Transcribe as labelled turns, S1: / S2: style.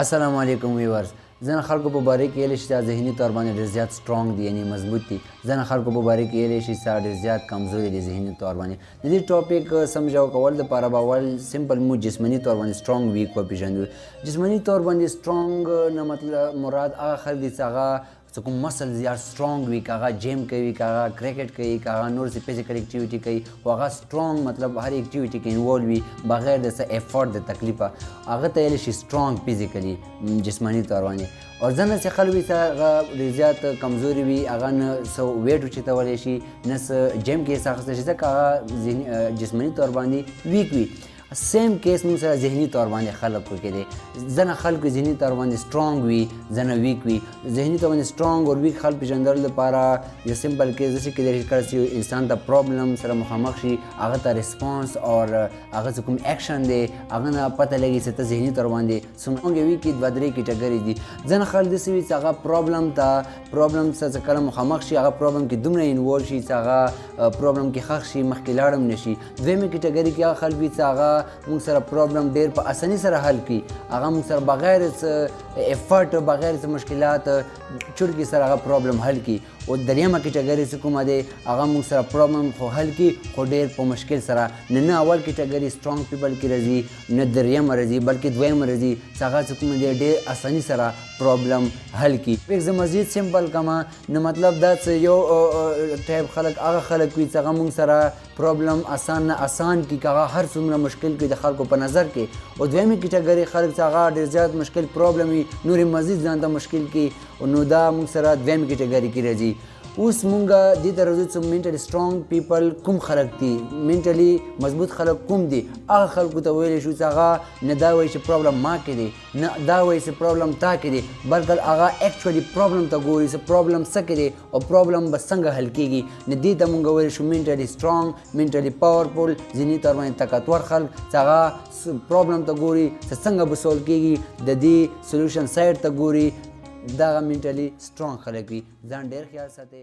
S1: السلام علیکم ویورز. ځینې خلکو په باره کې ویلی شي چې ذهني طور باندې ډېر زیات سټرانګ دي، یعنې مضبوط دي. ځینې خلکو په باره کې ویلی شي چې ډېر زیات کمزوري دي ذهني طور باندې. د دې ټاپک سمجھاو کول دپاره به اول سمپل مو جسماني طور باندې سټرانګ ویک وپېژنو. جسماني طور باندې سټرانګ نه مطلب مراد هغه خلک دي چې هغه څه کوم مسلز یا سټرانګ وي، که هغه جیم کوي، که هغه کرکټ کوي، که هغه نور څه فزیکل اکټیویټي کوي، خو هغه سټرانګ مطلب هر اکټیویټي کې انوالو وي بغیر د څه ایفورټ د تکلیفه، هغه ته ویلی شي سټرانګ فزیکلي جسماني طور باندې. او ځینې چې خلک وي چې هغه ډېر زیات کمزوري وي، هغه نه څه ویټ اوچتولی شي، نه څه جیم کې حصه اخیستی شي، ځکه هغه جسماني طور باندې ویک وي. سیم کیس موږ سره ذهني طور باندې خلکو کې دی. ځینې خلکو ذهني طور باندې سټرانګ وي، ځینې ویک وي. ذهني طور باندې سټرانګ او ویک خلک پېژندلو لپاره یو سمپل کیس داسې کیدای شي کله چې انسان ته پرابلم سره مخامخ شي، هغه ته ریسپانس او هغه څه کوم ایکشن دی هغه نه پته لګي چې ته ذهني طور باندې سټرانګ وي کې دوه درې کیټګري دي. ځینې خلک داسې وي چې هغه پرابلم سره کله مخامخ شي، هغه پرابلم کې دومره انوالو شي چې هغه پرابلم کې ښخ شي، مخکې لاړ هم نه شي. دویمه کیټګري کې هغه خلک وي چې هغه موږ سره پرابلم ډېر په اسانۍ سره حل کړي، هغه موږ سره بغیر څه ایفرټ، بغیر څه مشکلات چورکي سره هغه پرابلم حل کړي. او دریمه کیټګري چې کومه دی هغه موږ سره پرابلم خو حل کړي خو ډېر په مشکل سره. نه اول کیټګري سټرانګ پیپل کې راځي، نه دریمه راځي، بلکې دویمه راځي چې هغه چې کومه دی ډېر اسانۍ سره پرابلم حل کړي. زه مزید سمپل کما نو مطلب دا چې یو ټایپ خلک هغه خلک وي چې هغه موږ سره پرابلم آسان نه آسان کړي، که هغه هر څومره مشکل کړي د خلکو په نظر کې. او دویمه کیټګري خلک چې هغه ډېر زیات مشکل پرابلم وي، نور مزید ځان ته مشکل کړي، نو دا موږ سره دویمه کیټګري کې راځي. اوس مونږ دې ته راځو چې منټلی سټرانګ پیپل کوم خلک دي، منټلی مضبوط خلک کوم دي. هغه خلکو ته ویلی شو چې هغه نه دا وایي چې پرابلم ما کې دی، نه دا وایي چې پرابلم تا کې دی، بلکې هغه ایکچولی پرابلم ته ګوري چې پرابلم څه کې دی او پرابلم به څنګه حل کېږي. نو دې ته مونږ ویلی شو منټلی سټرانګ، منټلی پاورفول، ذهني طور باندې طاقتور خلک چې هغه پرابلم ته ګوري چې څنګه به سولو کېږي، د دې سلوشن سایډ ته ګوري. دغه منټلی سټرانګ خلک وي. ځان ډېر خیال ساتئ.